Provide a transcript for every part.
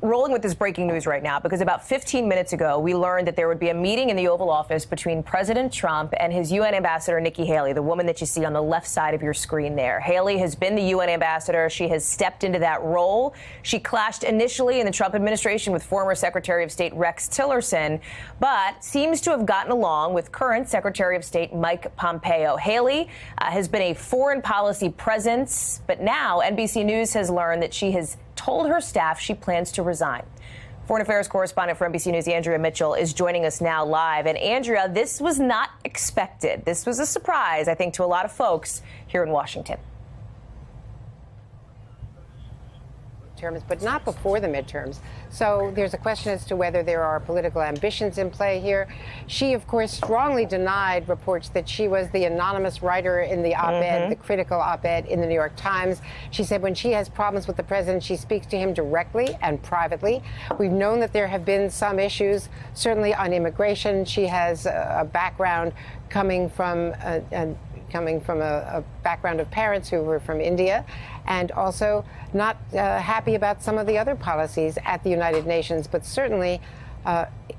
rolling with this breaking news right now because about 15 minutes ago, we learned that there would be a meeting in the Oval Office between President Trump and his UN ambassador, Nikki Haley, the woman that you see on the left side of your screen there. Haley has been the UN ambassador. She has stepped into that role. She clashed initially in the Trump administration with former Secretary of State Rex Tillerson, but seems to have gotten along with current Secretary of State Mike Pompeo. Haley has been a foreign policy presence, but now NBC News has learned that she has told her staff she plans to resign. Foreign affairs correspondent for NBC News, Andrea Mitchell, is joining us now live. And Andrea, this was not expected. This was a surprise, I think, to a lot of folks here in Washington. But not before the midterms. So there's a question as to whether there are political ambitions in play here. She, of course, strongly denied reports that she was the anonymous writer in the op-ed, the critical op-ed in the New York Times. She said when she has problems with the president, she speaks to him directly and privately. We've known that there have been some issues, certainly on immigration. She has a background coming from a background of parents who were from India, and also not happy about some of the other policies at the United Nations. But certainly,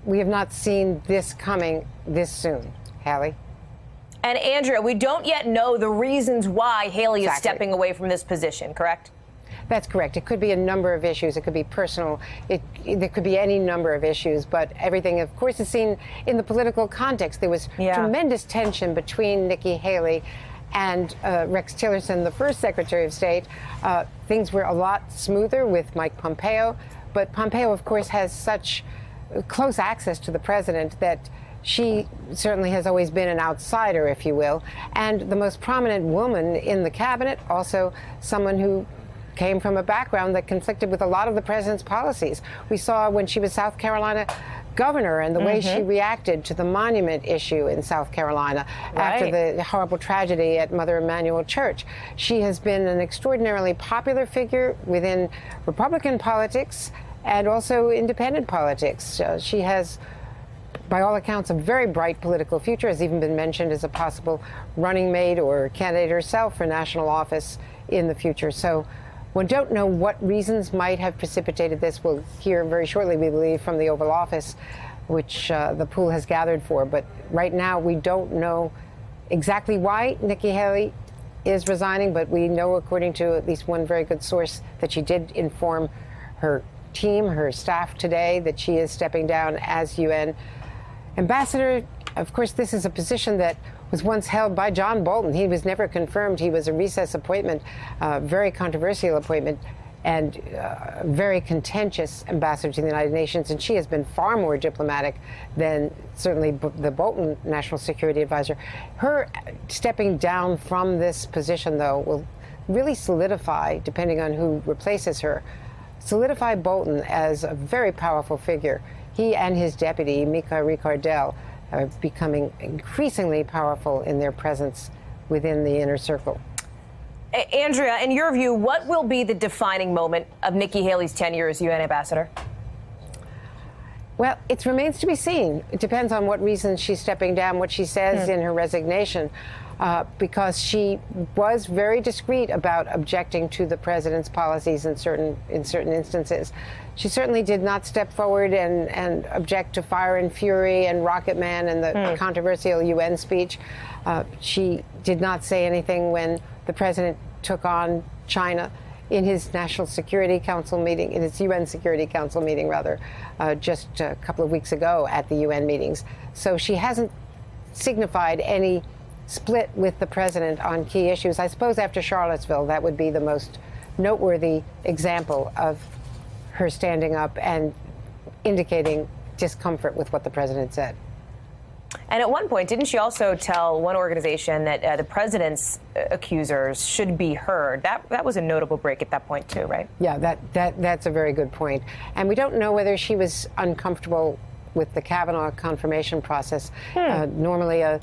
we have not seen this coming this soon. Haley? And Andrea, we don't yet know the reasons why Haley is stepping away from this position, correct? That's correct. It could be a number of issues. It could be personal. There could be any number of issues. But everything, of course, is seen in the political context. There was tremendous tension between Nikki Haley and Rex Tillerson, the first Secretary of State. Things were a lot smoother with Mike Pompeo. But Pompeo, of course, has such close access to the president that she certainly has always been an outsider, if you will. And the most prominent woman in the cabinet, also someone who came from a background that conflicted with a lot of the president's policies. We saw when she was South Carolina governor and the way she reacted to the monument issue in South Carolina after the horrible tragedy at Mother Emanuel Church. She has been an extraordinarily popular figure within Republican politics and also independent politics. She has, by all accounts, a very bright political future, has even been mentioned as a possible running mate or candidate herself for national office in the future. So we don't know what reasons might have precipitated this. We'll hear very shortly, we believe, from the Oval Office, which the pool has gathered for. But right now, we don't know exactly why Nikki Haley is resigning, but we know, according to at least one very good source, that she did inform her team, her staff today, that she is stepping down as UN ambassador. Of course, this is a position that was once held by John Bolton. He was never confirmed. He was a recess appointment, very controversial appointment, and very contentious ambassador to the United Nations. And she has been far more diplomatic than certainly the Bolton National Security Advisor. Her stepping down from this position, though, will really solidify, depending on who replaces her, solidify Bolton as a very powerful figure. He and his deputy, Mika Ricardel, are becoming increasingly powerful in their presence within the inner circle. Andrea, in your view, what will be the defining moment of Nikki Haley's tenure as UN ambassador? Well, it remains to be seen. It depends on what reasons she's stepping down, what she says in her resignation, because she was very discreet about objecting to the president's policies in certain instances. She certainly did not step forward and object to Fire and Fury and Rocket Man and the controversial UN speech. She did not say anything when the president took on China in his National Security Council meeting, in his UN Security Council meeting, rather, just a couple of weeks ago at the UN meetings. So she hasn't signified any split with the president on key issues. I suppose after Charlottesville, that would be the most noteworthy example of her standing up and indicating discomfort with what the president said. And at one point, didn't she also tell one organization that the president's accusers should be heard? That was a notable break at that point, too, right? Yeah, that's a very good point. And we don't know whether she was uncomfortable with the Kavanaugh confirmation process. Normally, a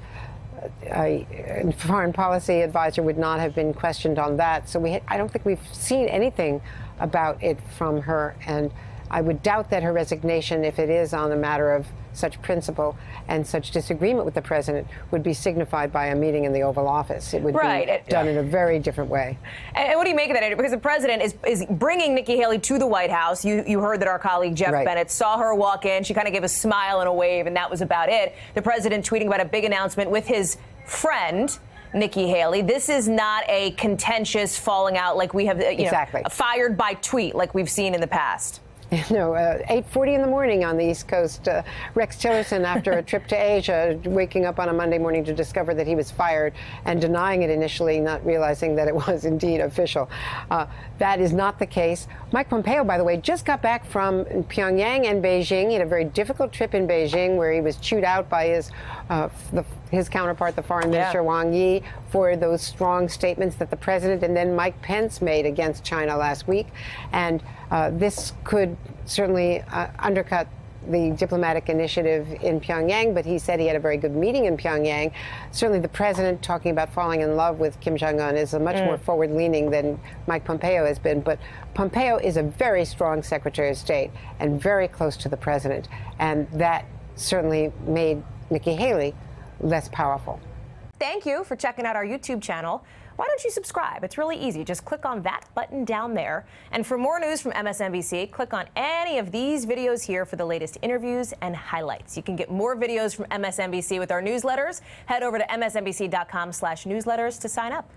foreign policy advisor would not have been questioned on that. So I don't think we've seen anything about it from her. And I would doubt that her resignation, if it is on a matter of such principle and such disagreement with the president, would be signified by a meeting in the Oval Office. It would be done in a very different way. And what do you make of that, Andrew? Because the president is bringing Nikki Haley to the White House. You heard that our colleague Jeff Bennett saw her walk in. She kind of gave a smile and a wave, and that was about it. The president tweeting about a big announcement with his friend, Nikki Haley. This is not a contentious falling out like we have, fired by tweet like we've seen in the past. No, 8:40 in the morning on the East Coast. Rex Tillerson, after a trip to Asia, waking up on a Monday morning to discover that he was fired and denying it initially, not realizing that it was indeed official. That is not the case. Mike Pompeo, by the way, just got back from Pyongyang and Beijing. He had a very difficult trip in Beijing where he was chewed out by his counterpart, the foreign minister, Wang Yi, for those strong statements that the president and then Mike Pence made against China last week. And this could certainly undercut the diplomatic initiative in Pyongyang, but he said he had a very good meeting in Pyongyang. Certainly the president talking about falling in love with Kim Jong-un is a much more forward-leaning than Mike Pompeo has been. But Pompeo is a very strong Secretary of State and very close to the president. And that certainly made Nikki Haley less powerful. Thank you for checking out our YouTube channel. Why don't you subscribe? It's really easy. Just click on that button down there. And for more news from MSNBC, click on any of these videos here for the latest interviews and highlights. You can get more videos from MSNBC with our newsletters. Head over to msnbc.com/newsletters to sign up.